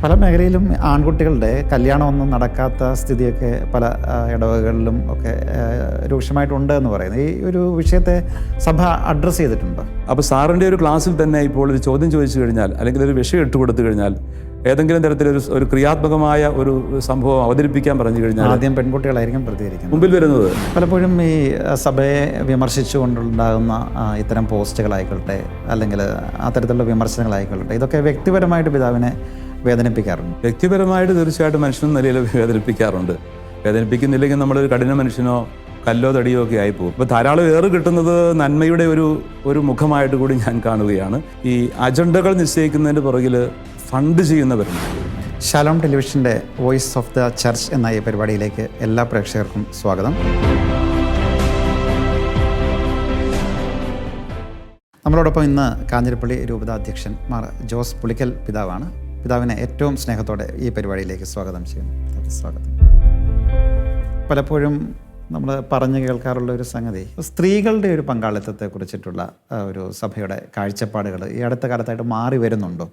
പല മേഖലയിലും ആൺകുട്ടികളുടെ കല്യാണമൊന്നും നടക്കാത്ത സ്ഥിതിയൊക്കെ പല ഇടവകളിലും ഒക്കെ രൂക്ഷമായിട്ടുണ്ട് എന്ന് പറയുന്നത്. ഈ ഒരു വിഷയത്തെ സഭ അഡ്രസ്സ് ചെയ്തിട്ടുണ്ടോ? അപ്പോൾ സാറിൻ്റെ ഒരു ക്ലാസ്സിൽ തന്നെ ഇപ്പോൾ ഒരു ചോദ്യം ചോദിച്ചു കഴിഞ്ഞാൽ, അല്ലെങ്കിൽ ഒരു വിഷയം ഇട്ടുകൊടുത്തു കഴിഞ്ഞാൽ, ഏതെങ്കിലും തരത്തിലൊരു ക്രിയാത്മകമായ ഒരു സംഭവം അവതരിപ്പിക്കാൻ പറഞ്ഞു കഴിഞ്ഞാൽ ആദ്യം പെൺകുട്ടികളായിരിക്കും പ്രതികരിക്കുന്നത്, മുമ്പിൽ വരുന്നത്. പലപ്പോഴും ഈ സഭയെ വിമർശിച്ചുകൊണ്ടുണ്ടാകുന്ന ഇത്തരം പോസ്റ്റുകളായിക്കൊള്ളട്ടെ, അല്ലെങ്കിൽ അത്തരത്തിലുള്ള വിമർശനങ്ങളായിക്കൊള്ളട്ടെ, ഇതൊക്കെ വ്യക്തിപരമായിട്ട് പിതാവിനെ വേദനിപ്പിക്കാറുണ്ട്. വ്യക്തിപരമായിട്ട് തീർച്ചയായിട്ടും മനുഷ്യൻ നിലയിൽ വേദനിപ്പിക്കാറുണ്ട്. വേദനിപ്പിക്കുന്നില്ലെങ്കിൽ നമ്മളൊരു കഠിന മനുഷ്യനോ കല്ലോ തടിയോ ഒക്കെ ആയിപ്പോകും. ഇപ്പോൾ ധാരാളം ഏറ് കിട്ടുന്നത് നന്മയുടെ ഒരു മുഖമായിട്ട് കൂടി ഞാൻ കാണുകയാണ്. ഈ അജണ്ടകൾ നിശ്ചയിക്കുന്നതിൻ്റെ പുറകിൽ ഫണ്ട് ചെയ്യുന്നവരുണ്ട്. ഷാലോം ടെലിവിഷൻ്റെ വോയിസ് ഓഫ് ദ ചർച്ച് എന്ന ഈ പരിപാടിയിലേക്ക് എല്ലാ പ്രേക്ഷകർക്കും സ്വാഗതം. നമ്മളോടൊപ്പം ഇന്ന് കാഞ്ഞിരപ്പള്ളി രൂപതാധ്യക്ഷൻ മാർ ജോസ് പുളിക്കൽ പിതാവാണ്. പിതാവിനെ ഏറ്റവും സ്നേഹത്തോടെ ഈ പരിപാടിയിലേക്ക് സ്വാഗതം ചെയ്യുന്നു. സ്വാഗതം. പലപ്പോഴും നമ്മൾ പറഞ്ഞു കേൾക്കാറുള്ള ഒരു സംഗതി, സ്ത്രീകളുടെ ഒരു പങ്കാളിത്തത്തെ കുറിച്ചിട്ടുള്ള ഒരു സഭയുടെ കാഴ്ചപ്പാടുകൾ ഈ അടുത്ത കാലത്തായിട്ട് മാറി വരുന്നുണ്ടോ?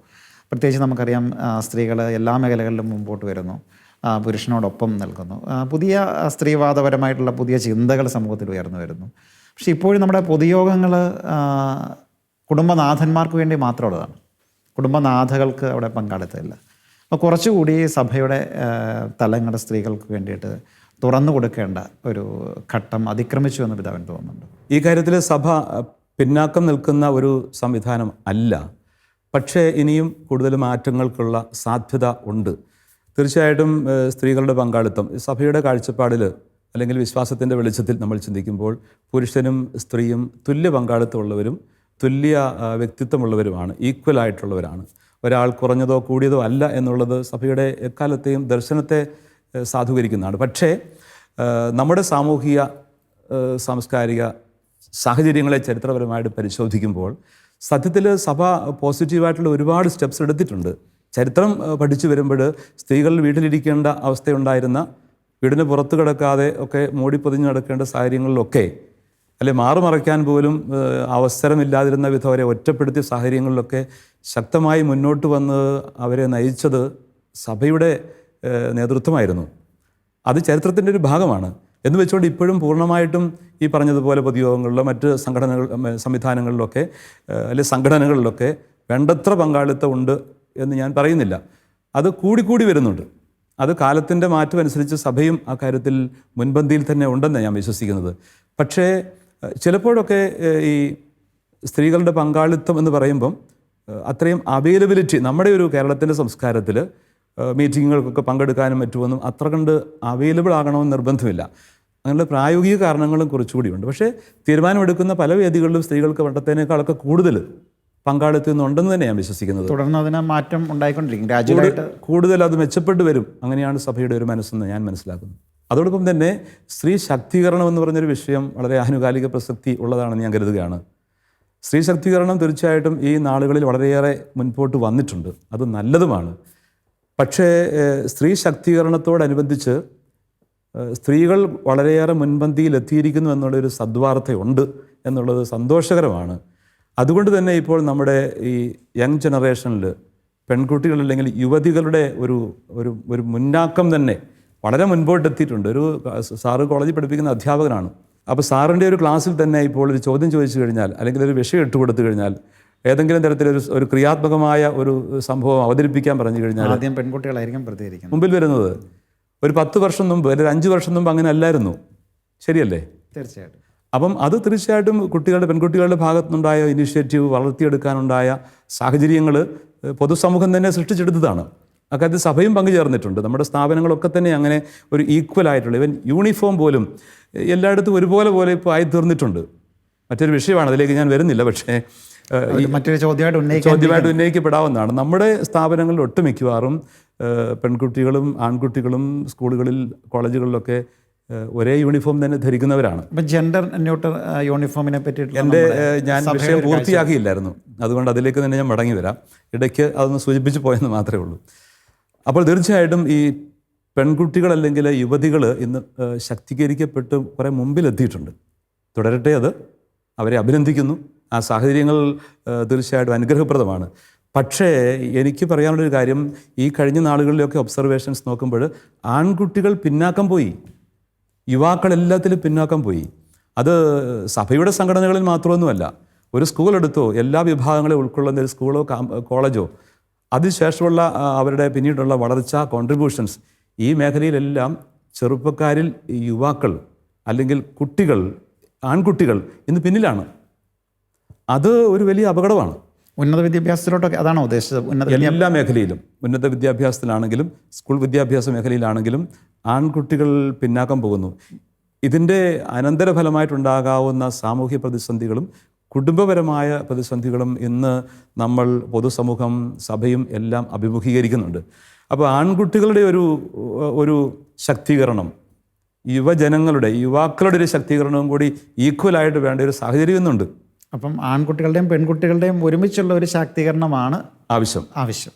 പ്രത്യേകിച്ച് നമുക്കറിയാം, സ്ത്രീകൾ എല്ലാ മേഖലകളിലും മുമ്പോട്ട് വരുന്നു, പുരുഷനോടൊപ്പം നിൽക്കുന്നു, പുതിയ സ്ത്രീവാദപരമായിട്ടുള്ള പുതിയ ചിന്തകൾ സമൂഹത്തിൽ ഉയർന്നു വരുന്നു. പക്ഷേ ഇപ്പോഴും നമ്മുടെ പൊതുയോഗങ്ങൾ കുടുംബനാഥന്മാർക്ക് വേണ്ടി മാത്രമുള്ളതാണ്. കുടുംബനാഥകൾക്ക് അവിടെ പങ്കാളിത്തമില്ല. അപ്പോൾ കുറച്ചുകൂടി സഭയുടെ തലങ്ങൾ സ്ത്രീകൾക്ക് വേണ്ടിയിട്ട് തുറന്നു കൊടുക്കേണ്ട ഒരു ഘട്ടം അതിക്രമിച്ചു എന്ന് പിതാവിന് തോന്നുന്നുണ്ട്. ഈ കാര്യത്തിൽ സഭ പിന്നാക്കം നിൽക്കുന്ന ഒരു സംവിധാനം അല്ല. പക്ഷേ ഇനിയും കൂടുതൽ മാറ്റങ്ങൾക്കുള്ള സാധ്യത ഉണ്ട്. തീർച്ചയായിട്ടും സ്ത്രീകളുടെ പങ്കാളിത്തം സഭയുടെ കാഴ്ചപ്പാടിൽ അല്ലെങ്കിൽ വിശ്വാസത്തിൻ്റെ വെളിച്ചത്തിൽ നമ്മൾ ചിന്തിക്കുമ്പോൾ പുരുഷനും സ്ത്രീയും തുല്യ പങ്കാളിത്തമുള്ളവരും തുല്യ വ്യക്തിത്വമുള്ളവരുമാണ്, ഈക്വലായിട്ടുള്ളവരാണ്. ഒരാൾ കുറഞ്ഞതോ കൂടിയതോ അല്ല എന്നുള്ളത് സഭയുടെ എക്കാലത്തെയും ദർശനത്തെ സാധൂകരിക്കുന്നതാണ്. പക്ഷേ നമ്മുടെ സാമൂഹിക സാംസ്കാരിക സാഹചര്യങ്ങളെ ചരിത്രപരമായിട്ട് പരിശോധിക്കുമ്പോൾ സത്യത്തിൽ സഭ പോസിറ്റീവായിട്ടുള്ള ഒരുപാട് സ്റ്റെപ്സ് എടുത്തിട്ടുണ്ട്. ചരിത്രം പഠിച്ചു വരുമ്പോൾ സ്ത്രീകൾ വീട്ടിലിരിക്കേണ്ട അവസ്ഥയുണ്ടായിരുന്ന, വീടിന് പുറത്ത് കിടക്കാതെ ഒക്കെ മൂടിപ്പൊതിഞ്ഞ് നടക്കേണ്ട സാഹചര്യങ്ങളിലൊക്കെ, അല്ലെ മാറുമറയ്ക്കാൻ പോലും അവസരമില്ലാതിരുന്ന വിധം അവരെ ഒറ്റപ്പെടുത്തിയ സാഹചര്യങ്ങളിലൊക്കെ ശക്തമായി മുന്നോട്ട് വന്ന് അവരെ നയിച്ചത് സഭയുടെ നേതൃത്വമായിരുന്നു. അത് ചരിത്രത്തിൻ്റെ ഒരു ഭാഗമാണ് എന്ന് വെച്ചുകൊണ്ട് ഇപ്പോഴും പൂർണ്ണമായിട്ടും ഈ പറഞ്ഞതുപോലെ പൊതുയോഗങ്ങളിലോ മറ്റ് സംവിധാനങ്ങളിലൊക്കെ അല്ലെ സംഘടനകളിലൊക്കെ വേണ്ടത്ര പങ്കാളിത്തം ഉണ്ട് എന്ന് ഞാൻ പറയുന്നില്ല. അത് കൂടിക്കൂടി വരുന്നുണ്ട്. അത് കാലത്തിൻ്റെ മാറ്റം അനുസരിച്ച് സഭയും ആ കാര്യത്തിൽ മുൻപന്തിയിൽ തന്നെ ഉണ്ടെന്ന് ഞാൻ വിശ്വസിക്കുന്നത്. പക്ഷേ ചിലപ്പോഴൊക്കെ ഈ സ്ത്രീകളുടെ പങ്കാളിത്തം എന്ന് പറയുമ്പം അത്രയും അവൈലബിലിറ്റി നമ്മുടെ ഒരു കേരളത്തിൻ്റെ സംസ്കാരത്തിൽ മീറ്റിങ്ങുകൾക്കൊക്കെ പങ്കെടുക്കാനും മറ്റുമൊന്നും അത്ര കണ്ട് അവൈലബിൾ ആകണമെന്ന് നിർബന്ധമില്ല. അങ്ങനെയുള്ള പ്രായോഗിക കാരണങ്ങളും കുറച്ചുകൂടിയുണ്ട്. പക്ഷേ തീരുമാനമെടുക്കുന്ന പല വേദികളിലും സ്ത്രീകൾക്ക് പണ്ടത്തേനേക്കാളൊക്കെ കൂടുതൽ പങ്കാളിത്തം ഉണ്ടെന്ന് തന്നെ ഞാൻ വിശ്വസിക്കുന്നത്. തുടർന്ന് അതിന് മാറ്റം ഉണ്ടായിക്കൊണ്ടിരിക്കും. രാജ്യമായിട്ട് കൂടുതൽ അത് മെച്ചപ്പെട്ടു വരും. അങ്ങനെയാണ് സഭയുടെ ഒരു മനസ്സെന്ന് ഞാൻ മനസ്സിലാക്കുന്നത്. അതോടൊപ്പം തന്നെ സ്ത്രീ ശാക്തീകരണം എന്ന് പറഞ്ഞൊരു വിഷയം വളരെ ആനുകാലിക പ്രസക്തി ഉള്ളതാണെന്ന് ഞാൻ കരുതുകയാണ്. സ്ത്രീ ശാക്തീകരണം തീർച്ചയായിട്ടും ഈ നാളുകളിൽ വളരെയേറെ മുൻപോട്ട് വന്നിട്ടുണ്ട്. അത് നല്ലതുമാണ്. പക്ഷേ സ്ത്രീ ശാക്തീകരണത്തോടനുബന്ധിച്ച് സ്ത്രീകൾ വളരെയേറെ മുൻപന്തിയിൽ എത്തിയിരിക്കുന്നു എന്നുള്ളൊരു സദ്വാർത്തയുണ്ട് എന്നുള്ളത് സന്തോഷകരമാണ്. അതുകൊണ്ട് തന്നെ ഇപ്പോൾ നമ്മുടെ ഈ യങ് ജനറേഷനിൽ പെൺകുട്ടികൾ അല്ലെങ്കിൽ യുവതികളുടെ ഒരു മുന്നാക്കം തന്നെ വളരെ മുൻപോട്ടെത്തിയിട്ടുണ്ട്. സാറ് കോളേജിൽ പഠിപ്പിക്കുന്ന അധ്യാപകനാണ്. അപ്പോൾ സാറിൻ്റെ ഒരു ക്ലാസ്സിൽ തന്നെ ഇപ്പോൾ ഒരു ചോദ്യം ചോദിച്ചു കഴിഞ്ഞാൽ, അല്ലെങ്കിൽ ഒരു വിഷയം ഇട്ടുകൊടുത്തു കഴിഞ്ഞാൽ, ഏതെങ്കിലും തരത്തിലൊരു ക്രിയാത്മകമായ ഒരു സംഭവം അവതരിപ്പിക്കാൻ പറഞ്ഞു കഴിഞ്ഞാൽ ആദ്യം പെൺകുട്ടികളായിരിക്കും പ്രതികരിക്കുന്നത്, മുമ്പിൽ വരുന്നത്. ഒരു 10 വർഷം മുമ്പ് അല്ലെങ്കിൽ 5 വർഷം മുമ്പ് അങ്ങനെ അല്ലായിരുന്നു. ശരിയല്ലേ? തീർച്ചയായിട്ടും. അപ്പം അത് തീർച്ചയായിട്ടും പെൺകുട്ടികളുടെ ഭാഗത്തുനിന്നുണ്ടായ ഇനിഷ്യേറ്റീവ്, വളർത്തിയെടുക്കാനുണ്ടായ സാഹചര്യങ്ങൾ പൊതുസമൂഹം തന്നെ സൃഷ്ടിച്ചെടുത്തതാണ്. അക്കാര്യത്തിൽ സഭയും പങ്കുചേർന്നിട്ടുണ്ട്. നമ്മുടെ സ്ഥാപനങ്ങളൊക്കെ തന്നെ അങ്ങനെ ഒരു ഈക്വലായിട്ടുള്ള, ഇവൻ യൂണിഫോം പോലും എല്ലായിടത്തും ഒരുപോലെ ഇപ്പോൾ ആയിത്തീർന്നിട്ടുണ്ട്. മറ്റൊരു വിഷയമാണ്, അതിലേക്ക് ഞാൻ വരുന്നില്ല. പക്ഷേ മറ്റൊരു ചോദ്യമായിട്ട് ഉന്നയിക്കപ്പെടാവുന്നതാണ്. നമ്മുടെ സ്ഥാപനങ്ങളിൽ ഒട്ടുമിക്കവാറും പെൺകുട്ടികളും ആൺകുട്ടികളും സ്കൂളുകളിൽ കോളേജുകളിലൊക്കെ ഒരേ യൂണിഫോം തന്നെ ധരിക്കുന്നവരാണ്. ജെൻഡർ ന്യൂട്രൽ യൂണിഫോമിനെ പറ്റി ഞാൻ വിഷയം പൂർത്തിയാക്കിയില്ലായിരുന്നു. അതുകൊണ്ട് അതിലേക്ക് തന്നെ ഞാൻ മടങ്ങി വരാം. ഇടയ്ക്ക് അതൊന്ന് സൂചിപ്പിച്ച് പോയെന്ന് മാത്രമേ ഉള്ളൂ. അപ്പോൾ തീർച്ചയായിട്ടും ഈ പെൺകുട്ടികൾ അല്ലെങ്കിൽ യുവതികൾ ഇന്ന് ശാക്തീകരിക്കപ്പെട്ട് കുറേ മുമ്പിലെത്തിയിട്ടുണ്ട്. തുടരട്ടെ. അത് അവരെ അഭിനന്ദിക്കുന്നു. ആ സാഹചര്യങ്ങൾ തീർച്ചയായിട്ടും അനുഗ്രഹപ്രദമാണ്. പക്ഷേ എനിക്ക് പറയാനുള്ളൊരു കാര്യം, ഈ കഴിഞ്ഞ നാളുകളിലൊക്കെ ഒബ്സർവേഷൻസ് നോക്കുമ്പോൾ ആൺകുട്ടികൾ പിന്നാക്കം പോയി, യുവാക്കൾ എല്ലാത്തിലും പിന്നാക്കം പോയി. അത് സഭയുടെ സംഘടനകളിൽ മാത്രമൊന്നുമല്ല. ഒരു സ്കൂൾ എടുത്തോ, എല്ലാ വിഭാഗങ്ങളെയും ഉൾക്കൊള്ളുന്ന ഒരു സ്കൂളോ കോളേജോ, അതിനുശേഷമുള്ള അവരുടെ പിന്നീടുള്ള വളർച്ച, കോൺട്രിബ്യൂഷൻസ്, ഈ മേഖലയിലെല്ലാം ചെറുപ്പക്കാരിൽ യുവാക്കൾ അല്ലെങ്കിൽ കുട്ടികൾ, ആൺകുട്ടികൾ ഇന്ന് പിന്നിലാണ്. അത് ഒരു വലിയ അപകടമാണ്. ഉന്നത വിദ്യാഭ്യാസത്തിലോട്ടൊക്കെ അതാണോ ഉദ്ദേശിച്ചത്? എല്ലാ മേഖലയിലും, ഉന്നത വിദ്യാഭ്യാസത്തിലാണെങ്കിലും സ്കൂൾ വിദ്യാഭ്യാസ മേഖലയിലാണെങ്കിലും ആൺകുട്ടികൾ പിന്നാക്കം പോകുന്നു. ഇതിൻ്റെ അനന്തരഫലമായിട്ടുണ്ടാകാവുന്ന സാമൂഹ്യ പ്രതിസന്ധികളും കുടുംബപരമായ പ്രതിസന്ധികളും ഇന്ന് നമ്മൾ പൊതുസമൂഹം, സഭയും എല്ലാം അഭിമുഖീകരിക്കുന്നുണ്ട്. അപ്പോൾ ആൺകുട്ടികളുടെ ഒരു ശക്തീകരണം, യുവാക്കളുടെ ഒരു ശക്തീകരണവും കൂടി ഈക്വലായിട്ട് വേണ്ട ഒരു സാഹചര്യം ഇന്നുണ്ട്. അപ്പം ആൺകുട്ടികളുടെയും പെൺകുട്ടികളുടെയും ഒരുമിച്ചുള്ള ഒരു ശാക്തീകരണമാണ് ആവശ്യം.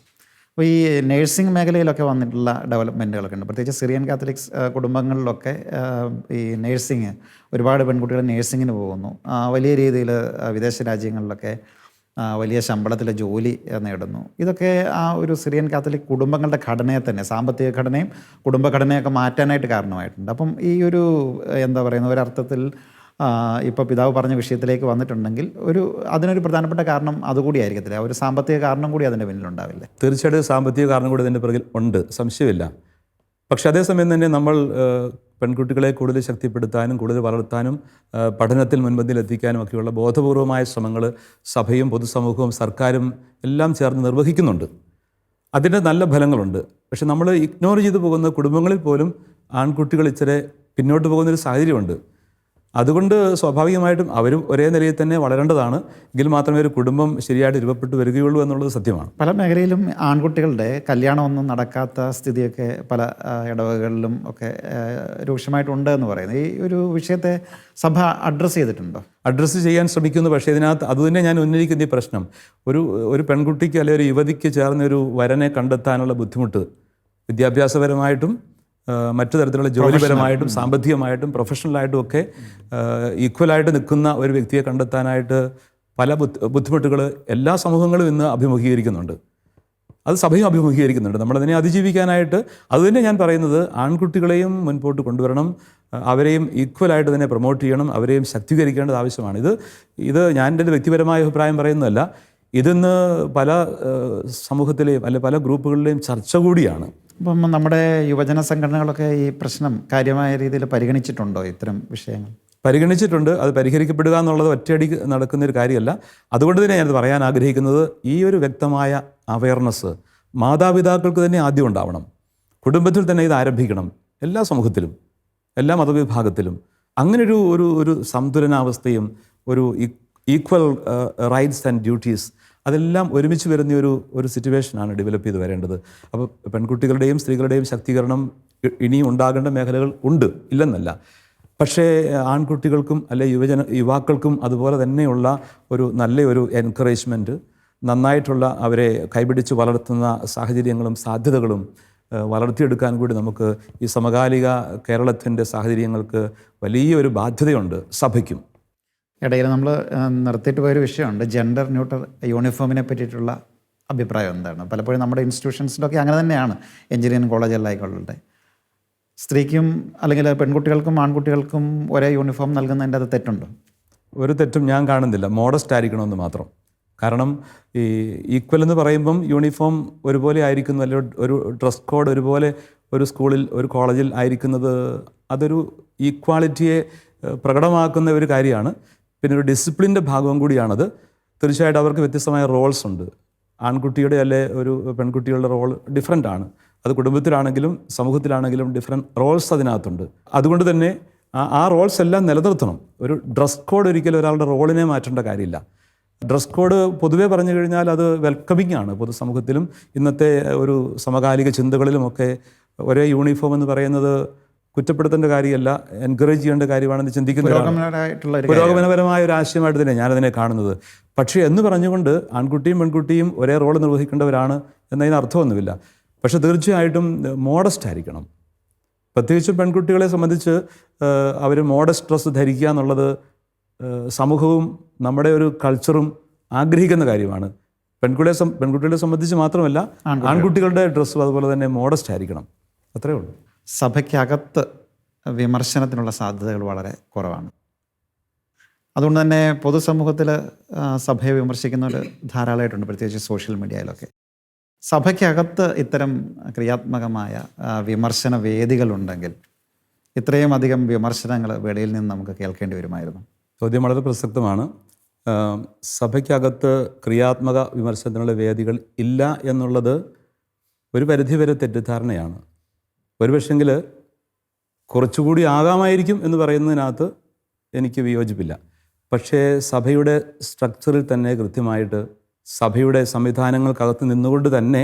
അപ്പോൾ ഈ നേഴ്സിംഗ് മേഖലയിലൊക്കെ വന്നിട്ടുള്ള ഡെവലപ്മെൻറ്റുകളൊക്കെ ഉണ്ട്. പ്രത്യേകിച്ച് സിറിയൻ കാത്തലിക്സ് കുടുംബങ്ങളിലൊക്കെ ഈ നേഴ്സിങ്, ഒരുപാട് പെൺകുട്ടികൾ നേഴ്സിങ്ങിന് പോകുന്നു. വലിയ രീതിയിൽ വിദേശ രാജ്യങ്ങളിലൊക്കെ വലിയ ശമ്പളത്തിൽ ജോലി നേടുന്നു. ഇതൊക്കെ ആ ഒരു സിറിയൻ കാത്തലിക് കുടുംബങ്ങളുടെ ഘടനയെ തന്നെ, സാമ്പത്തിക ഘടനയും കുടുംബഘടനയൊക്കെ മാറ്റാനായിട്ട് കാരണമായിട്ടുണ്ട്. അപ്പം ഈ ഒരു എന്താ പറയുന്ന ഒരർത്ഥത്തിൽ ഇപ്പോൾ പിതാവ് പറഞ്ഞ വിഷയത്തിലേക്ക് വന്നിട്ടുണ്ടെങ്കിൽ അതിനൊരു പ്രധാനപ്പെട്ട കാരണം അതുകൂടി ആയിരിക്കത്തില്ല, ഒരു സാമ്പത്തിക കാരണം കൂടി അതിൻ്റെ പിന്നിലുണ്ടാവില്ലേ? തീർച്ചയായിട്ടും സാമ്പത്തിക കാരണം കൂടി അതിൻ്റെ പിറകിൽ ഉണ്ട്, സംശയമില്ല. പക്ഷെ അതേസമയം തന്നെ നമ്മൾ പെൺകുട്ടികളെ കൂടുതൽ ശക്തിപ്പെടുത്താനും കൂടുതൽ വളർത്താനും പഠനത്തിൽ മുൻപന്തിയിലെത്തിക്കാനും ഒക്കെയുള്ള ബോധപൂർവമായ ശ്രമങ്ങൾ സഭയും പൊതുസമൂഹവും സർക്കാരും എല്ലാം ചേർന്ന് നിർവഹിക്കുന്നുണ്ട്. അതിൻ്റെ നല്ല ഫലങ്ങളുണ്ട്. പക്ഷെ നമ്മൾ ഇഗ്നോർ ചെയ്തു പോകുന്ന കുടുംബങ്ങളിൽ പോലും ആൺകുട്ടികൾ ഇച്ചിരി പിന്നോട്ട് പോകുന്നൊരു സാഹചര്യമുണ്ട്. അതുകൊണ്ട് സ്വാഭാവികമായിട്ടും അവരും ഒരേ നിലയിൽ തന്നെ വളരേണ്ടതാണ്. എങ്കിൽ മാത്രമേ ഒരു കുടുംബം ശരിയായിട്ട് രൂപപ്പെട്ടു വരികയുള്ളൂ എന്നുള്ളത് സത്യമാണ്. പല മേഖലയിലും ആൺകുട്ടികളുടെ കല്യാണമൊന്നും നടക്കാത്ത സ്ഥിതിയൊക്കെ പല ഇടവകളിലും ഒക്കെ രൂക്ഷമായിട്ടുണ്ട് എന്ന് പറയുന്നത്. ഈ ഒരു വിഷയത്തെ സഭ അഡ്രസ്സ് ചെയ്തിട്ടുണ്ടോ? അഡ്രസ്സ് ചെയ്യാൻ ശ്രമിക്കുന്നു. പക്ഷേ ഇതിനകത്ത് അതുതന്നെ ഞാൻ ഉന്നയിക്കുന്ന ഈ പ്രശ്നം, ഒരു പെൺകുട്ടിക്ക് അല്ലെങ്കിൽ ഒരു യുവതിക്ക് ചേർന്നൊരു വരനെ കണ്ടെത്താനുള്ള ബുദ്ധിമുട്ട് വിദ്യാഭ്യാസപരമായിട്ടും മറ്റു തരത്തിലുള്ള ജോലിപരമായിട്ടും സാമ്പത്തികമായിട്ടും പ്രൊഫഷണലായിട്ടും ഒക്കെ ഈക്വലായിട്ട് നിൽക്കുന്ന ഒരു വ്യക്തിയെ കണ്ടെത്താനായിട്ട് പല ബുദ്ധിമുട്ടുകൾ എല്ലാ സമൂഹങ്ങളും ഇന്ന് അഭിമുഖീകരിക്കുന്നുണ്ട്. അത് സഭയും അഭിമുഖീകരിക്കുന്നുണ്ട്. നമ്മളതിനെ അതിജീവിക്കാനായിട്ട് അതുതന്നെ ഞാൻ പറയുന്നത്, ആൺകുട്ടികളെയും മുൻപോട്ട് കൊണ്ടുവരണം, അവരെയും ഈക്വലായിട്ട് തന്നെ പ്രൊമോട്ട് ചെയ്യണം, അവരെയും ശക്തീകരിക്കേണ്ടത് ആവശ്യമാണ്. ഇത് ഞാൻ എൻ്റെ വ്യക്തിപരമായ അഭിപ്രായം പറയുന്നതല്ല, ഇതിന്ന് പല സമൂഹത്തിലെയും അല്ലെ പല ഗ്രൂപ്പുകളിലെയും ചർച്ച കൂടിയാണ്. അപ്പം നമ്മുടെ യുവജന സംഘടനകളൊക്കെ ഈ പ്രശ്നം കാര്യമായ രീതിയിൽ പരിഗണിച്ചിട്ടുണ്ടോ? ഇത്തരം വിഷയങ്ങൾ പരിഗണിച്ചിട്ടുണ്ട്. അത് പരിഹരിക്കപ്പെടുക എന്നുള്ളത് ഒറ്റയടിക്ക് നടക്കുന്നൊരു കാര്യമല്ല. അതുകൊണ്ട് തന്നെ ഞാനത് പറയാൻ ആഗ്രഹിക്കുന്നത്, ഈ ഒരു വ്യക്തമായ അവയർനെസ് മാതാപിതാക്കൾക്ക് തന്നെ ആദ്യം ഉണ്ടാവണം. കുടുംബത്തിൽ തന്നെ ഇത് ആരംഭിക്കണം. എല്ലാ സമൂഹത്തിലും, എല്ലാ മതവിഭാഗത്തിലും അങ്ങനൊരു ഒരു സന്തുലനാവസ്ഥയും ഒരു ഈക്വൽ റൈറ്റ്സ് ആൻഡ് ഡ്യൂട്ടീസ് അതെല്ലാം ഒരുമിച്ച് വരുന്ന ഒരു സിറ്റുവേഷനാണ് ഡെവലപ്പ് ചെയ്ത് വരേണ്ടത്. അപ്പോൾ പെൺകുട്ടികളുടെയും സ്ത്രീകളുടെയും ശാക്തീകരണം ഇനിയും ഉണ്ടാകേണ്ട മേഖലകൾ ഉണ്ട്, ഇല്ലെന്നല്ല. പക്ഷേ ആൺകുട്ടികൾക്കും അല്ലെ യുവാക്കൾക്കും അതുപോലെ തന്നെയുള്ള നല്ലൊരു എൻകറേജ്മെൻറ്റ്, നന്നായിട്ടുള്ള അവരെ കൈപിടിച്ച് വളർത്തുന്ന സാഹചര്യങ്ങളും സാധ്യതകളും വളർത്തിയെടുക്കാൻ കൂടി നമുക്ക് ഈ സമകാലിക കേരളത്തിൻ്റെ സാഹചര്യങ്ങൾക്ക് വലിയൊരു ബാധ്യതയുണ്ട് സഭയ്ക്കും. ഇടയിൽ നമ്മൾ നിർത്തിയിട്ട് പോയൊരു വിഷയമുണ്ട്, ജെൻഡർ ന്യൂട്രൽ യൂണിഫോമിനെ പറ്റിയിട്ടുള്ള അഭിപ്രായം എന്താണ്? പലപ്പോഴും നമ്മുടെ ഇൻസ്റ്റിറ്റ്യൂഷൻസിലൊക്കെ അങ്ങനെ തന്നെയാണ്. എഞ്ചിനീയറിംഗ് കോളേജിലായിക്കൊള്ളട്ടെ, സ്ത്രീക്കും അല്ലെങ്കിൽ പെൺകുട്ടികൾക്കും ആൺകുട്ടികൾക്കും ഒരേ യൂണിഫോം നൽകുന്നതിൻ്റെ അത് തെറ്റുണ്ടോ? ഒരു തെറ്റും ഞാൻ കാണുന്നില്ല. മോഡസ്റ്റ് ആയിരിക്കണമെന്ന് മാത്രം. കാരണം ഈ ഈക്വൽ എന്ന് പറയുമ്പം യൂണിഫോം ഒരുപോലെ ആയിരിക്കുന്നു, അല്ലെങ്കിൽ ഒരു ഡ്രസ് കോഡ് ഒരുപോലെ ഒരു സ്കൂളിൽ ഒരു കോളേജിൽ ആയിരിക്കുന്നത് അതൊരു ഈക്വാളിറ്റിയെ പ്രകടമാക്കുന്ന ഒരു കാര്യമാണ്. പിന്നെ ഒരു ഡിസിപ്ലിൻ്റെ ഭാഗവും കൂടിയാണത്. തീർച്ചയായിട്ടും അവർക്ക് വ്യത്യസ്തമായ റോൾസ് ഉണ്ട്. ആൺകുട്ടിയുടെ അല്ലെ ഒരു പെൺകുട്ടികളുടെ റോൾ ഡിഫറെൻ്റ് ആണ്. അത് കുടുംബത്തിലാണെങ്കിലും സമൂഹത്തിലാണെങ്കിലും ഡിഫറെൻറ്റ് റോൾസ് അതിനകത്തുണ്ട്. അതുകൊണ്ട് തന്നെ ആ റോൾസ് എല്ലാം നിലനിർത്തണം. ഒരു ഡ്രസ് കോഡ് ഒരിക്കലും ഒരാളുടെ റോളിനെ മാറ്റേണ്ട കാര്യമില്ല. ഡ്രസ് കോഡ് പൊതുവേ പറഞ്ഞു കഴിഞ്ഞാൽ അത് വെൽക്കമിങ് ആണ്. പൊതുസമൂഹത്തിലും ഇന്നത്തെ ഒരു സമകാലിക ചിന്തകളിലുമൊക്കെ ഒരേ യൂണിഫോം എന്ന് പറയുന്നത് കുറ്റപ്പെടുത്തേണ്ട കാര്യമല്ല, എൻകറേജ് ചെയ്യേണ്ട കാര്യമാണെന്ന് ചിന്തിക്കുന്ന പുരോഗമനപരമായ ഒരു ആശയമായിട്ട് തന്നെ ഞാനതിനെ കാണുന്നത്. പക്ഷേ എന്ന് പറഞ്ഞുകൊണ്ട് ആൺകുട്ടിയും പെൺകുട്ടിയും ഒരേ റോൾ നിർവഹിക്കേണ്ടവരാണ് എന്നതിന് അർത്ഥമൊന്നുമില്ല. പക്ഷെ തീർച്ചയായിട്ടും മോഡസ്റ്റ് ആയിരിക്കണം. പ്രത്യേകിച്ചും പെൺകുട്ടികളെ സംബന്ധിച്ച് അവർ മോഡസ്റ്റ് ഡ്രസ്സ് ധരിക്കുക എന്നുള്ളത് സമൂഹവും നമ്മുടെ ഒരു കൾച്ചറും ആഗ്രഹിക്കുന്ന കാര്യമാണ്. പെൺകുട്ടികളെ സംബന്ധിച്ച് മാത്രമല്ല ആൺകുട്ടികളുടെ ഡ്രസ്സും അതുപോലെ തന്നെ മോഡസ്റ്റ് ആയിരിക്കണം. അത്രേ ഉള്ളൂ. സഭയ്ക്കകത്ത് വിമർശനത്തിനുള്ള സാധ്യതകൾ വളരെ കുറവാണ്. അതുകൊണ്ട് തന്നെ പൊതുസമൂഹത്തിൽ സഭയെ വിമർശിക്കുന്നവർ ധാരാളമായിട്ടുണ്ട്, പ്രത്യേകിച്ച് സോഷ്യൽ മീഡിയയിലൊക്കെ. സഭയ്ക്കകത്ത് ഇത്തരം ക്രിയാത്മകമായ വിമർശന വേദികളുണ്ടെങ്കിൽ ഇത്രയും അധികം വിമർശനങ്ങൾ വെളിയിൽ നിന്ന് നമുക്ക് കേൾക്കേണ്ടി വരുമായിരുന്നു. ചോദ്യം വളരെ പ്രസക്തമാണ്. സഭയ്ക്കകത്ത് ക്രിയാത്മക വിമർശനത്തിനുള്ള വേദികൾ ഇല്ല എന്നുള്ളത് ഒരു പരിധിവരെ തെറ്റിദ്ധാരണയാണ്. ഒരുപക്ഷെങ്കിൽ കുറച്ചുകൂടി ആകാമായിരിക്കും എന്ന് പറയുന്നതിനകത്ത് എനിക്ക് വിയോജിപ്പില്ല. പക്ഷേ സഭയുടെ സ്ട്രക്ചറിൽ തന്നെ കൃത്യമായിട്ട് സഭയുടെ സംവിധാനങ്ങൾക്കകത്ത് നിന്നുകൊണ്ട് തന്നെ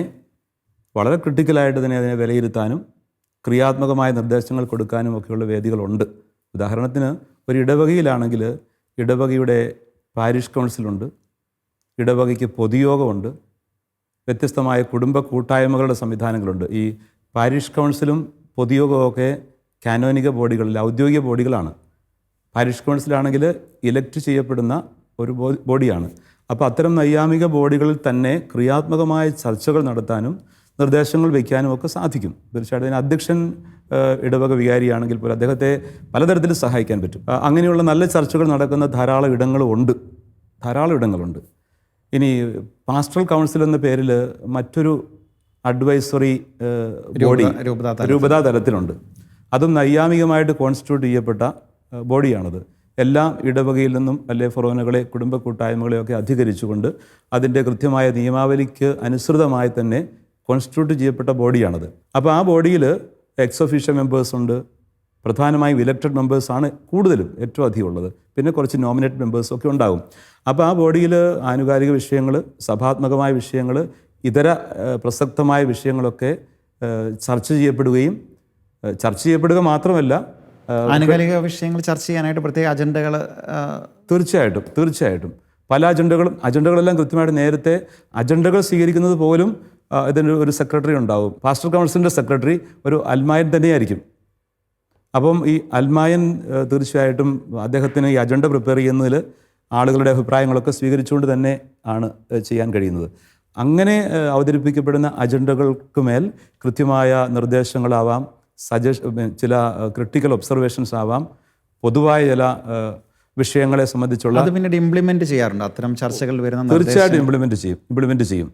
വളരെ ക്രിട്ടിക്കലായിട്ട് തന്നെ അതിനെ വിലയിരുത്താനും ക്രിയാത്മകമായ നിർദ്ദേശങ്ങൾ കൊടുക്കാനും ഒക്കെയുള്ള വേദികളുണ്ട്. ഉദാഹരണത്തിന് ഒരു ഇടവകയിലാണെങ്കിൽ ഇടവകയുടെ പാരിഷ് കൗൺസിലുണ്ട്, ഇടവകയ്ക്ക് പൊതുയോഗമുണ്ട്, വ്യത്യസ്തമായ കുടുംബ കൂട്ടായ്മകളുടെ സംവിധാനങ്ങളുണ്ട്. ഈ പാരിഷ് കൗൺസിലും പൊതുയോഗമൊക്കെ കാനോനിക ബോഡികളിൽ ഔദ്യോഗിക ബോഡികളാണ്. പാരിഷ് കൗൺസിലാണെങ്കിൽ ഇലക്ട് ചെയ്യപ്പെടുന്ന ഒരു ബോഡിയാണ്. അപ്പോൾ അത്തരം നൈയാമിക ബോഡികളിൽ തന്നെ ക്രിയാത്മകമായ ചർച്ചകൾ നടത്താനും നിർദ്ദേശങ്ങൾ വയ്ക്കാനും ഒക്കെ സാധിക്കും. തീർച്ചയായിട്ടും അതിന് അധ്യക്ഷൻ ഇടവക വികാരിയാണെങ്കിൽ പോലും അദ്ദേഹത്തെ പലതരത്തിൽ സഹായിക്കാൻ പറ്റും. അങ്ങനെയുള്ള നല്ല ചർച്ചകൾ നടക്കുന്ന ധാരാളം ഇടങ്ങളുണ്ട്. ഇനി പാസ്റ്ററൽ കൗൺസിൽ എന്ന പേരിൽ മറ്റൊരു അഡ്വൈസറി ബോഡി രൂപതാ തലത്തിലുണ്ട്. അതും നൈയാമികമായിട്ട് കോൺസ്റ്റിറ്റ്യൂട്ട് ചെയ്യപ്പെട്ട ബോഡിയാണത്. എല്ലാ ഇടവകയിൽ നിന്നും അല്ലെ ഫൊറോനകളെ കുടുംബ കൂട്ടായ്മകളെയൊക്കെ അധികരിച്ചുകൊണ്ട് അതിൻ്റെ കൃത്യമായ നിയമാവലിക്ക് അനുസൃതമായി തന്നെ കോൺസ്റ്റിറ്റ്യൂട്ട് ചെയ്യപ്പെട്ട ബോഡിയാണത്. അപ്പോൾ ആ ബോഡിയിൽ എക്സ് ഒഫീഷ്യോ മെമ്പേഴ്സ് ഉണ്ട്. പ്രധാനമായും ഇലക്റ്റഡ് മെമ്പേഴ്സാണ് ഏറ്റവും അധികം ഉള്ളത്. പിന്നെ കുറച്ച് നോമിനേറ്റ് മെമ്പേഴ്സും ഒക്കെ ഉണ്ടാകും. അപ്പോൾ ആ ബോഡിയിൽ ആനുകാലിക വിഷയങ്ങൾ, സഭാത്മകമായ വിഷയങ്ങൾ, ഇതര പ്രസക്തമായ വിഷയങ്ങളൊക്കെ ചർച്ച ചെയ്യപ്പെടുക മാത്രമല്ല, ആനുകാലിക വിഷയങ്ങൾ ചർച്ച ചെയ്യാനായിട്ട് പ്രത്യേക അജണ്ടകൾ തീർച്ചയായിട്ടും പല അജണ്ടകളെല്ലാം കൃത്യമായിട്ട് നേരത്തെ അജണ്ടകൾ സ്വീകരിക്കുന്നത് പോലും ഇതിന് ഒരു സെക്രട്ടറി ഉണ്ടാവും. പാസ്റ്റർ കൗൺസിലിൻ്റെ സെക്രട്ടറി ഒരു അൽമായൻ തന്നെയായിരിക്കും. അപ്പം ഈ അൽമായൻ തീർച്ചയായിട്ടും അദ്ദേഹത്തിന് ഈ അജണ്ട പ്രിപ്പയർ ചെയ്യുന്നതിൽ ആളുകളുടെ അഭിപ്രായങ്ങളൊക്കെ സ്വീകരിച്ചുകൊണ്ട് തന്നെ ആണ് ചെയ്യാൻ കഴിയുന്നത്. അങ്ങനെ അവതരിപ്പിക്കപ്പെടുന്ന അജണ്ടകൾക്ക് മേൽ കൃത്യമായ നിർദ്ദേശങ്ങളാവാം, ചില ക്രിട്ടിക്കൽ ഒബ്സർവേഷൻസ് ആവാം, പൊതുവായ ചില വിഷയങ്ങളെ സംബന്ധിച്ചുള്ള അത് പിന്നീട് ഇംപ്ലിമെൻറ്റ് ചെയ്യാറുണ്ട്. അത്തരം ചർച്ചകൾ വരുന്ന തീർച്ചയായിട്ടും ഇംപ്ലിമെൻറ്റ് ചെയ്യും.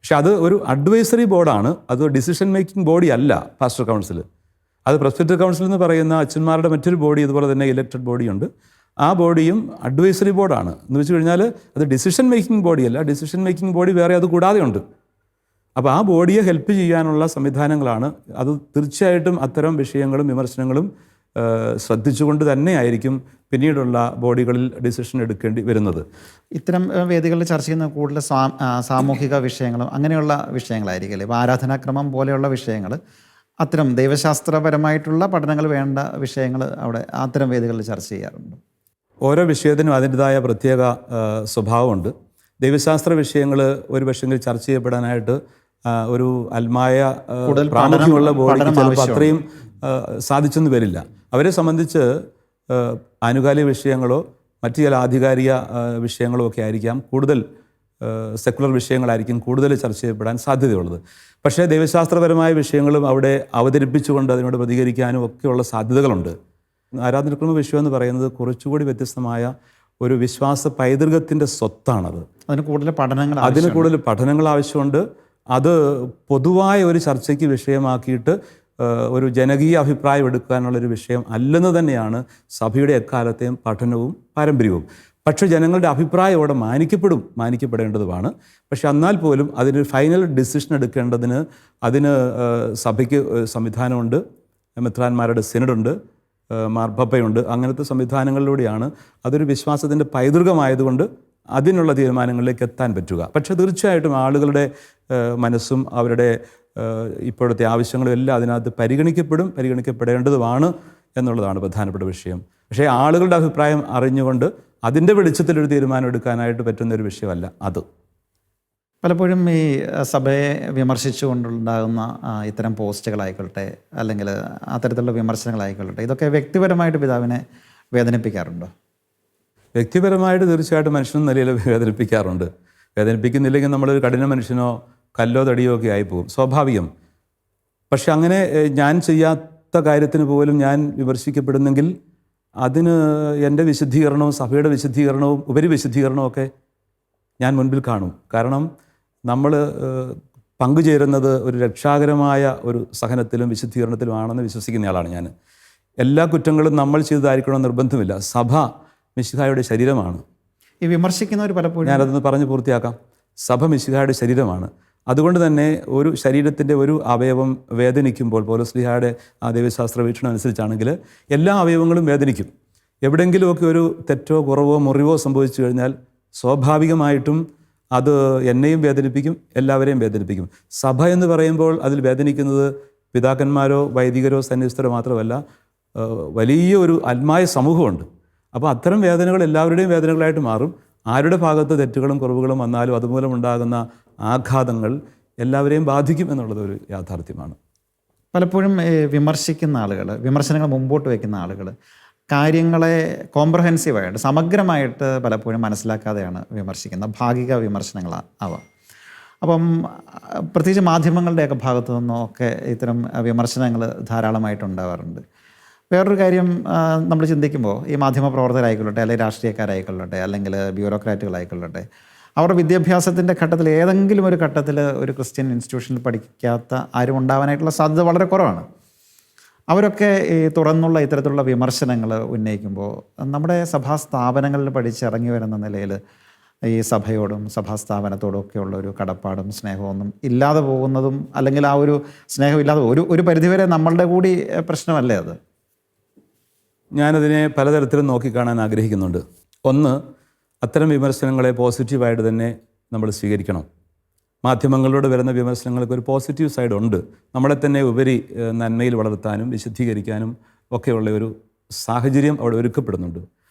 പക്ഷെ അത് ഒരു അഡ്വൈസറി ബോർഡാണ്, അത് ഡിസിഷൻ മേക്കിംഗ് ബോഡി അല്ല പാസ്റ്റർ കൗൺസിൽ. അത് പ്രസ്ബിറ്ററി കൗൺസിൽ എന്ന് പറയുന്ന അച്ഛന്മാരുടെ മറ്റൊരു ബോഡി, ഇതുപോലെ തന്നെ ഇലക്റ്റഡ് ബോഡിയുണ്ട്. ആ ബോഡിയും അഡ്വൈസറി ബോർഡാണ്. എന്ന് വെച്ച് കഴിഞ്ഞാൽ അത് ഡിസിഷൻ മേക്കിംഗ് ബോഡിയല്ല. ഡിസിഷൻ മേക്കിംഗ് ബോഡി വേറെ അത് കൂടാതെ ഉണ്ട്. അപ്പോൾ ആ ബോഡിയെ ഹെൽപ്പ് ചെയ്യാനുള്ള സംവിധാനങ്ങളാണ്. അത് തീർച്ചയായിട്ടും അത്തരം വിഷയങ്ങളും വിമർശനങ്ങളും ശ്രദ്ധിച്ചുകൊണ്ട് തന്നെയായിരിക്കും പിന്നീടുള്ള ബോഡികളിൽ ഡിസിഷൻ എടുക്കേണ്ടി വരുന്നത്. ഇത്തരം വേദികളിൽ ചർച്ച ചെയ്യുന്ന കൂടുതൽ സാമൂഹിക വിഷയങ്ങളും അങ്ങനെയുള്ള വിഷയങ്ങളായിരിക്കില്ലേ? ഇപ്പോൾ ആരാധനാക്രമം പോലെയുള്ള വിഷയങ്ങൾ, അത്തരം ദൈവശാസ്ത്രപരമായിട്ടുള്ള പഠനങ്ങൾ വേണ്ട വിഷയങ്ങൾ അവിടെ അത്തരം വേദികളിൽ ചർച്ച ചെയ്യാറുണ്ട്. ഓരോ വിഷയത്തിനും അതിൻ്റെതായ പ്രത്യേക സ്വഭാവമുണ്ട്. ദൈവശാസ്ത്ര വിഷയങ്ങൾ ഒരു പക്ഷെങ്കിൽ ചർച്ച ചെയ്യപ്പെടാനായിട്ട് ഒരു അൽമായ പ്രാമുഖ്യമുള്ള ബോഡിക്ക് ചിലപ്പോൾ അത്രയും സാധിച്ചെന്ന് വരില്ല. അവരെ സംബന്ധിച്ച് ആനുകാലിക വിഷയങ്ങളോ മറ്റു ചില ആധികാരിക വിഷയങ്ങളോ ഒക്കെ ആയിരിക്കാം കൂടുതൽ, സെക്കുലർ വിഷയങ്ങളായിരിക്കും കൂടുതൽ ചർച്ച ചെയ്യപ്പെടാൻ സാധ്യതയുള്ളത്. പക്ഷേ ദൈവശാസ്ത്രപരമായ വിഷയങ്ങളും അവിടെ അവതരിപ്പിച്ചുകൊണ്ട് അതിനോട് പ്രതികരിക്കാനും ഒക്കെയുള്ള സാധ്യതകളുണ്ട്. ആരാധനക്രമ വിഷയം എന്ന് പറയുന്നത് കുറച്ചുകൂടി വ്യത്യസ്തമായ ഒരു വിശ്വാസ പൈതൃകത്തിൻ്റെ സ്വത്താണത്. അതിന് കൂടുതൽ പഠനങ്ങൾ ആവശ്യമുണ്ട്. അത് പൊതുവായ ഒരു ചർച്ചയ്ക്ക് വിഷയമാക്കിയിട്ട് ഒരു ജനകീയ അഭിപ്രായം എടുക്കാനുള്ളൊരു വിഷയം അല്ലെന്ന് തന്നെയാണ് സഭയുടെ എക്കാലത്തെയും പഠനവും പാരമ്പര്യവും. പക്ഷേ ജനങ്ങളുടെ അഭിപ്രായം അവിടെ മാനിക്കപ്പെടേണ്ടതുമാണ്. പക്ഷെ എന്നാൽ പോലും അതിന് ഫൈനൽ ഡിസിഷൻ എടുക്കേണ്ടതിന് അതിന് സഭയ്ക്ക് സംവിധാനമുണ്ട്, മെത്രാന്മാരുടെ സിനഡുണ്ട്, മാർപ്പാപ്പയുണ്ട്. അങ്ങനത്തെ സംവിധാനങ്ങളിലൂടെയാണ് അതൊരു വിശ്വാസത്തിൻ്റെ പൈതൃകമായതുകൊണ്ട് അതിനുള്ള തീരുമാനങ്ങളിലേക്ക് എത്താൻ പറ്റുക. പക്ഷേ തീർച്ചയായിട്ടും ആളുകളുടെ മനസ്സും അവരുടെ ഇപ്പോഴത്തെ ആവശ്യങ്ങളും എല്ലാം അതിനകത്ത് പരിഗണിക്കപ്പെടേണ്ടതുമാണ് എന്നുള്ളതാണ് പ്രധാനപ്പെട്ട വിഷയം. പക്ഷേ ആളുകളുടെ അഭിപ്രായം അറിഞ്ഞുകൊണ്ട് അതിൻ്റെ വെളിച്ചത്തിലൊരു തീരുമാനം എടുക്കാനായിട്ട് പറ്റുന്നൊരു വിഷയമല്ല അത്. പലപ്പോഴും ഈ സഭയെ വിമർശിച്ചുകൊണ്ടുണ്ടാകുന്ന ഇത്തരം പോസ്റ്റുകളായിക്കൊള്ളട്ടെ, അല്ലെങ്കിൽ അത്തരത്തിലുള്ള വിമർശനങ്ങളായിക്കൊള്ളട്ടെ, ഇതൊക്കെ വ്യക്തിപരമായിട്ട് പിതാവിനെ വേദനിപ്പിക്കാറുണ്ടോ? വ്യക്തിപരമായിട്ട് തീർച്ചയായിട്ടും മനുഷ്യൻ നിലയിൽ വേദനിപ്പിക്കാറുണ്ട്. വേദനിപ്പിക്കുന്നില്ലെങ്കിൽ നമ്മളൊരു കഠിന മനുഷ്യനോ കല്ലോ തടിയോ ഒക്കെ ആയിപ്പോകും, സ്വാഭാവികം. പക്ഷെ അങ്ങനെ ഞാൻ ചെയ്യാത്ത കാര്യത്തിന് പോലും ഞാൻ വിമർശിക്കപ്പെടുന്നെങ്കിൽ അതിന് എൻ്റെ വിശുദ്ധീകരണവും സഭയുടെ വിശുദ്ധീകരണവും ഉപരിവിശുദ്ധീകരണവും ഒക്കെ ഞാൻ മുൻപിൽ കാണും. കാരണം നമ്മൾ പങ്കുചേരുന്നത് ഒരു രക്ഷാകരമായ ഒരു സഹനത്തിലും വിശുദ്ധീകരണത്തിലുമാണെന്ന് വിശ്വസിക്കുന്നയാളാണ് ഞാൻ. എല്ലാ കുറ്റങ്ങളും നമ്മൾ ചെയ്തതായിരിക്കണമെന്ന് നിർബന്ധമില്ല. സഭ മിശിഹായുടെ ശരീരമാണ്. ഈ വിമർശിക്കുന്നവർ പലപ്പോഴും, ഞാനതൊന്ന് പറഞ്ഞ് പൂർത്തിയാക്കാം. സഭ മിശിഹായുടെ ശരീരമാണ്. അതുകൊണ്ട് തന്നെ ഒരു ശരീരത്തിൻ്റെ ഒരു അവയവം വേദനിക്കുമ്പോൾ, പൗലോസ്ലീഹായുടെ ആ ദൈവശാസ്ത്ര വീക്ഷണം അനുസരിച്ചാണെങ്കിൽ എല്ലാ അവയവങ്ങളും വേദനിക്കും. എവിടെയെങ്കിലുമൊക്കെ ഒരു തെറ്റോ കുറവോ മുറിവോ സംഭവിച്ചു കഴിഞ്ഞാൽ സ്വാഭാവികമായിട്ടും അത് എന്നെയും വേദനിപ്പിക്കും, എല്ലാവരെയും വേദനിപ്പിക്കും. സഭ എന്ന് പറയുമ്പോൾ അതിൽ വേദനിക്കുന്നത് പിതാക്കന്മാരോ വൈദികരോ സന്യസ്തരോ മാത്രമല്ല, വലിയ ഒരു ആത്മായ സമൂഹമുണ്ട്. അപ്പോൾ അത്തരം വേദനകൾ എല്ലാവരുടെയും വേദനകളായിട്ട് മാറും. ആരുടെ ഭാഗത്ത് തെറ്റുകളും കുറവുകളും വന്നാലും അതുമൂലം ഉണ്ടാകുന്ന ആഘാതങ്ങൾ എല്ലാവരെയും ബാധിക്കും എന്നുള്ളത് ഒരു യാഥാർത്ഥ്യമാണ്. പലപ്പോഴും വിമർശിക്കുന്ന ആളുകൾ, വിമർശനങ്ങൾ മുമ്പോട്ട് വയ്ക്കുന്ന ആളുകൾ കാര്യങ്ങളെ കോംപ്രഹെൻസീവായിട്ട് സമഗ്രമായിട്ട് പലപ്പോഴും മനസ്സിലാക്കാതെയാണ് വിമർശിക്കുന്നത്. ഭാഗിക വിമർശനങ്ങളാണ് അവ. അപ്പം പ്രത്യേകിച്ച് മാധ്യമങ്ങളുടെയൊക്കെ ഭാഗത്തു നിന്നൊക്കെ ഇത്തരം വിമർശനങ്ങൾ ധാരാളമായിട്ടുണ്ടാവാറുണ്ട്. വേറൊരു കാര്യം നമ്മൾ ചിന്തിക്കുമ്പോൾ ഈ മാധ്യമ പ്രവർത്തകരായിക്കൊള്ളട്ടെ, അല്ലെങ്കിൽ രാഷ്ട്രീയക്കാരായിക്കൊള്ളട്ടെ, അല്ലെങ്കിൽ ബ്യൂറോക്രാറ്റുകളായിക്കൊള്ളട്ടെ, അവരുടെ വിദ്യാഭ്യാസത്തിൻ്റെ ഘട്ടത്തിൽ ഏതെങ്കിലും ഒരു ഘട്ടത്തിൽ ഒരു ക്രിസ്ത്യൻ ഇൻസ്റ്റിറ്റ്യൂഷനിൽ പഠിക്കാത്ത ആരും ഉണ്ടാവാനായിട്ടുള്ള സാധ്യത വളരെ കുറവാണ്. അവരൊക്കെ ഈ തുറന്നുള്ള ഇത്തരത്തിലുള്ള വിമർശനങ്ങൾ ഉന്നയിക്കുമ്പോൾ നമ്മുടെ സഭാ സ്ഥാപനങ്ങളിൽ പഠിച്ചിറങ്ങി വരുന്ന നിലയിൽ ഈ സഭയോടും സഭാസ്ഥാപനത്തോടും ഒക്കെയുള്ള ഒരു കടപ്പാടും സ്നേഹമൊന്നും ഇല്ലാതെ പോകുന്നതും, അല്ലെങ്കിൽ ആ ഒരു സ്നേഹം ഇല്ലാതെ ഒരു പരിധിവരെ നമ്മളുടെ കൂടി പ്രശ്നമല്ലേ അത്? ഞാനതിനെ പലതരത്തിലും നോക്കിക്കാണാൻ ആഗ്രഹിക്കുന്നുണ്ട്. ഒന്ന്, അത്തരം വിമർശനങ്ങളെ പോസിറ്റീവായിട്ട് തന്നെ നമ്മൾ സ്വീകരിക്കണം. മാധ്യമങ്ങളിലൂടെ വരുന്ന വിമർശനങ്ങൾക്ക് ഒരു പോസിറ്റീവ് സൈഡ് ഉണ്ട്. നമ്മളെ തന്നെ ഉപരി നന്മയിൽ വളർത്താനും വിശുദ്ധീകരിക്കാനും ഒക്കെയുള്ള ഒരു സാഹചര്യം അവിടെ ഒരുക്കപ്പെടുന്നുണ്ട്.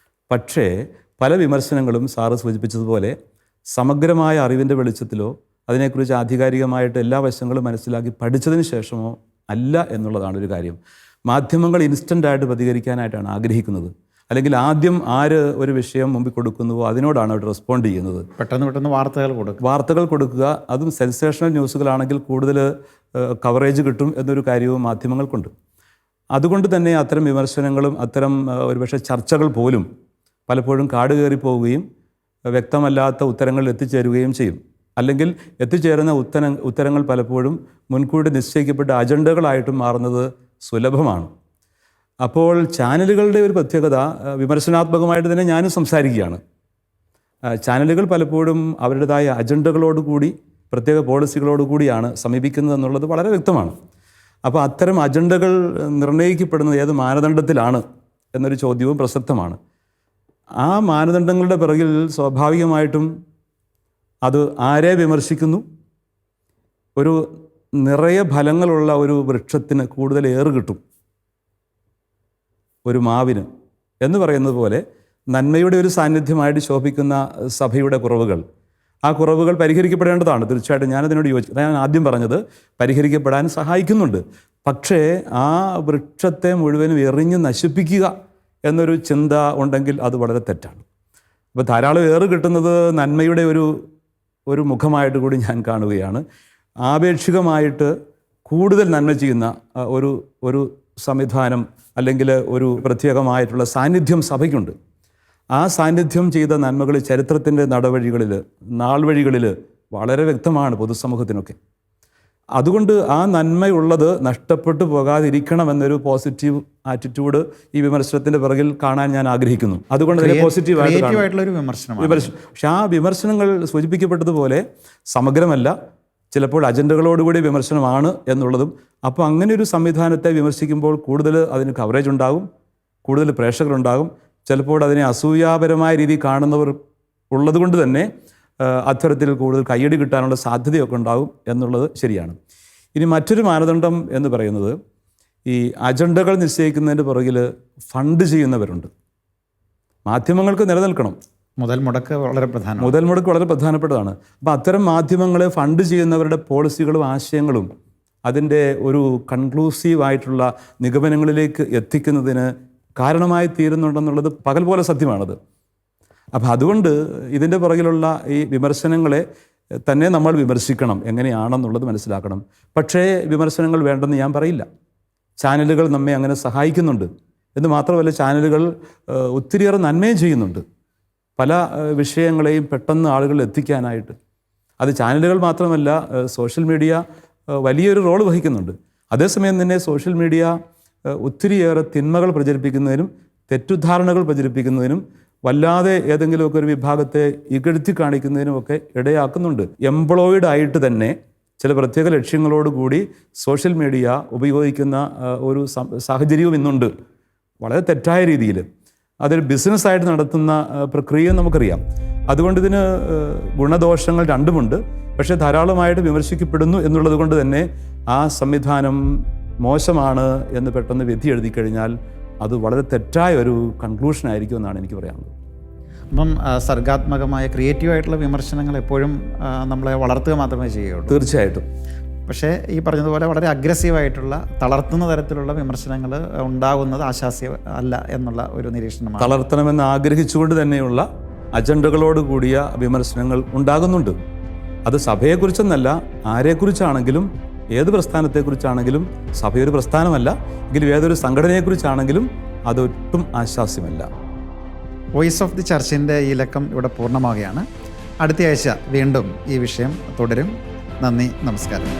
പക്ഷേ പല വിമർശനങ്ങളും സാറ് സൂചിപ്പിച്ചതുപോലെ സമഗ്രമായ അറിവിൻ്റെ വെളിച്ചത്തിലോ അതിനെക്കുറിച്ച് ആധികാരികമായിട്ട് എല്ലാ വശങ്ങളും മനസ്സിലാക്കി പഠിച്ചതിന് ശേഷമോ അല്ല എന്നുള്ളതാണ് ഒരു കാര്യം. മാധ്യമങ്ങൾ ഇൻസ്റ്റൻ്റായിട്ട് പ്രതികരിക്കാനായിട്ടാണ് ആഗ്രഹിക്കുന്നത്. അല്ലെങ്കിൽ ആദ്യം ആര് ഒരു വിഷയം മുമ്പിൽ കൊടുക്കുന്നുവോ അതിനോടാണ് അവർ റെസ്പോണ്ട് ചെയ്യുന്നത്. പെട്ടെന്ന് വാർത്തകൾ കൊടുക്കുക. അതും സെൻസേഷണൽ ന്യൂസുകളാണെങ്കിൽ കൂടുതൽ കവറേജ് കിട്ടും എന്നൊരു കാര്യവും മാധ്യമങ്ങൾക്കുണ്ട്. അതുകൊണ്ട് തന്നെ അത്തരം വിമർശനങ്ങളും അത്തരം ഒരുപക്ഷെ ചർച്ചകൾ പോലും പലപ്പോഴും കാട് കയറിപ്പോവുകയും വ്യക്തമല്ലാത്ത ഉത്തരങ്ങളിൽ എത്തിച്ചേരുകയും ചെയ്യും. അല്ലെങ്കിൽ എത്തിച്ചേരുന്ന ഉത്തരങ്ങൾ പലപ്പോഴും മുൻകൂട്ടി നിശ്ചയിക്കപ്പെട്ട അജണ്ടകളായിട്ടും മാറുന്നത് സുലഭമാണ്. അപ്പോൾ ചാനലുകളുടെ ഒരു പ്രത്യേകത, വിമർശനാത്മകമായിട്ട് തന്നെ ഞാനും സംസാരിക്കുകയാണ്. ചാനലുകൾ പലപ്പോഴും അവരുടേതായ അജണ്ടകളോടുകൂടി പ്രത്യേക പോളിസികളോടുകൂടിയാണ് സമീപിക്കുന്നത് എന്നുള്ളത് വളരെ വ്യക്തമാണ്. അപ്പോൾ അത്തരം അജണ്ടകൾ നിർണ്ണയിക്കപ്പെടുന്നത് ഏത് മാനദണ്ഡത്തിലാണ് എന്നൊരു ചോദ്യവും പ്രസക്തമാണ്. ആ മാനദണ്ഡങ്ങളുടെ പിറകിൽ സ്വാഭാവികമായിട്ടും അത് ആരെ വിമർശിക്കുന്നു, ഒരു നിറയെ ഫലങ്ങളുള്ള ഒരു വൃക്ഷത്തിന് കൂടുതൽ ഏറ് കിട്ടും, ഒരു മാവിന് എന്ന് പറയുന്നത് പോലെ നന്മയുടെ ഒരു സാന്നിധ്യമായിട്ട് ശോഭിക്കുന്ന സഭയുടെ കുറവുകൾ, ആ കുറവുകൾ പരിഹരിക്കപ്പെടേണ്ടതാണ്. തീർച്ചയായിട്ടും ഞാനതിനോട് ഞാൻ ആദ്യം പറഞ്ഞത് പരിഹരിക്കപ്പെടാൻ സഹായിക്കുന്നുണ്ട്. പക്ഷേ ആ വൃക്ഷത്തെ മുഴുവനും എറിഞ്ഞ് നശിപ്പിക്കുക എന്നൊരു ചിന്ത ഉണ്ടെങ്കിൽ അത് വളരെ തെറ്റാണ്. അപ്പോൾ ധാരാളം ഏറ് കിട്ടുന്നത് നന്മയുടെ ഒരു മുഖമായിട്ട് കൂടി ഞാൻ കാണുകയാണ്. ആപേക്ഷികമായിട്ട് കൂടുതൽ നന്മ ചെയ്യുന്ന ഒരു സംവിധാനം അല്ലെങ്കിൽ ഒരു പ്രത്യേകമായിട്ടുള്ള സാന്നിധ്യം സഭയ്ക്കുണ്ട്. ആ സാന്നിധ്യം ചെയ്ത നന്മകൾ ചരിത്രത്തിൻ്റെ നാൾവഴികളിൽ വളരെ വ്യക്തമാണ് പൊതുസമൂഹത്തിനൊക്കെ. അതുകൊണ്ട് ആ നന്മയുള്ളത് നഷ്ടപ്പെട്ടു പോകാതിരിക്കണമെന്നൊരു പോസിറ്റീവ് ആറ്റിറ്റ്യൂഡ് ഈ വിമർശനത്തിൻ്റെ പിറകിൽ കാണാൻ ഞാൻ ആഗ്രഹിക്കുന്നു. അതുകൊണ്ട് തന്നെ പോസിറ്റീവായിട്ടുള്ളൊരു വിമർശനം. പക്ഷെ ആ വിമർശനങ്ങൾ സൂചിപ്പിക്കപ്പെട്ടതുപോലെ സമഗ്രമല്ല, ചിലപ്പോൾ അജണ്ടകളോടുകൂടി വിമർശനമാണ് എന്നുള്ളതും. അപ്പോൾ അങ്ങനെ ഒരു സംവിധാനത്തെ വിമർശിക്കുമ്പോൾ കൂടുതൽ അതിന് കവറേജ് ഉണ്ടാകും, കൂടുതൽ പ്രേക്ഷകരുണ്ടാകും. ചിലപ്പോൾ അതിനെ അസൂയാപരമായ രീതിയിൽ കാണുന്നവർ ഉള്ളതുകൊണ്ട് തന്നെ അത്തരത്തിൽ കൂടുതൽ കയ്യടി കിട്ടാനുള്ള സാധ്യതയൊക്കെ ഉണ്ടാകും എന്നുള്ളത് ശരിയാണ്. ഇനി മറ്റൊരു മാനദണ്ഡം എന്ന് പറയുന്നത്, ഈ അജണ്ടകൾ നിശ്ചയിക്കുന്നതിൻ്റെ പുറകിൽ ഫണ്ട് ചെയ്യുന്നവരുണ്ട്. മാധ്യമങ്ങൾക്ക് നിലനിൽക്കണം, മുതൽ മുടക്ക് വളരെ പ്രധാനപ്പെട്ടതാണ്. അപ്പോൾ അത്തരം മാധ്യമങ്ങളെ ഫണ്ട് ചെയ്യുന്നവരുടെ പോളിസികളും ആശയങ്ങളും അതിൻ്റെ ഒരു കൺക്ലൂസീവായിട്ടുള്ള നിഗമനങ്ങളിലേക്ക് എത്തിക്കുന്നതിന് കാരണമായി തീരുന്നുണ്ടെന്നുള്ളത് പകൽ പോലെ സത്യമാണത്. അപ്പോൾ അതുകൊണ്ട് ഇതിൻ്റെ പുറകിലുള്ള ഈ വിമർശനങ്ങളെ തന്നെ നമ്മൾ വിമർശിക്കണം, എങ്ങനെയാണെന്നുള്ളത് മനസ്സിലാക്കണം. പക്ഷേ വിമർശനങ്ങൾ വേണ്ടെന്ന് ഞാൻ പറയില്ല. ചാനലുകൾ നമ്മെ അങ്ങനെ സഹായിക്കുന്നുണ്ട് എന്ന് മാത്രമല്ല, ചാനലുകൾ ഒത്തിരിയേറെ നന്മയും ചെയ്യുന്നുണ്ട് പല വിഷയങ്ങളെയും പെട്ടെന്ന് ആളുകളിൽ എത്തിക്കാനായിട്ട്. അത് ചാനലുകൾ മാത്രമല്ല, സോഷ്യൽ മീഡിയ വലിയൊരു റോൾ വഹിക്കുന്നുണ്ട്. അതേസമയം തന്നെ സോഷ്യൽ മീഡിയ ഒത്തിരിയേറെ തിന്മകൾ പ്രചരിപ്പിക്കുന്നതിനും തെറ്റുദ്ധാരണകൾ പ്രചരിപ്പിക്കുന്നതിനും വല്ലാതെ ഏതെങ്കിലുമൊക്കെ ഒരു വിഭാഗത്തെ ഇകഴ്ത്തി കാണിക്കുന്നതിനുമൊക്കെ ഇടയാക്കുന്നുണ്ട്. എംപ്ലോയിഡ് ആയിട്ട് തന്നെ ചില പ്രത്യേക ലക്ഷ്യങ്ങളോടുകൂടി സോഷ്യൽ മീഡിയ ഉപയോഗിക്കുന്ന ഒരു സാഹചര്യവും ഇന്നുണ്ട്, വളരെ തെറ്റായ രീതിയിൽ. അതൊരു ബിസിനസ്സായിട്ട് നടത്തുന്ന പ്രക്രിയയും നമുക്കറിയാം. അതുകൊണ്ട് ഇതിന് ഗുണദോഷങ്ങൾ രണ്ടുമുണ്ട്. പക്ഷേ ധാരാളമായിട്ട് വിമർശിക്കപ്പെടുന്നു എന്നുള്ളത് കൊണ്ട് തന്നെ ആ സംവിധാനം മോശമാണ് എന്ന് പെട്ടെന്ന് വിധി എഴുതി കഴിഞ്ഞാൽ അത് വളരെ തെറ്റായ ഒരു കൺക്ലൂഷൻ ആയിരിക്കും എന്നാണ് എനിക്ക് പറയാനുള്ളത്. അപ്പം സർഗാത്മകമായ ക്രിയേറ്റീവായിട്ടുള്ള വിമർശനങ്ങൾ എപ്പോഴും നമ്മളെ വളർത്തുക മാത്രമേ ചെയ്യുള്ളൂ. തീർച്ചയായിട്ടും. പക്ഷേ ഈ പറഞ്ഞതുപോലെ വളരെ അഗ്രസീവായിട്ടുള്ള തളർത്തുന്ന തരത്തിലുള്ള വിമർശനങ്ങൾ ഉണ്ടാകുന്നത് ആശാസ്യം അല്ല എന്നുള്ള ഒരു നിരീക്ഷണമാണ്. തളർത്തണമെന്ന് ആഗ്രഹിച്ചുകൊണ്ട് തന്നെയുള്ള അജണ്ടകളോട് കൂടിയ വിമർശനങ്ങൾ ഉണ്ടാകുന്നുണ്ട്. അത് സഭയെക്കുറിച്ചെന്നല്ല, ആരെക്കുറിച്ചാണെങ്കിലും, ഏത് പ്രസ്ഥാനത്തെക്കുറിച്ചാണെങ്കിലും. സഭയൊരു പ്രസ്ഥാനമല്ല എങ്കിലും ഏതൊരു സംഘടനയെക്കുറിച്ചാണെങ്കിലും അതൊട്ടും ആശാസ്യമല്ല. വോയിസ് ഓഫ് ദി ചർച്ചിൻ്റെ ഈ ലക്കം ഇവിടെ പൂർണ്ണമാവുകയാണ്. അടുത്ത ആഴ്ച വീണ്ടും ഈ വിഷയം തുടരും. നന്ദി, നമസ്കാരം.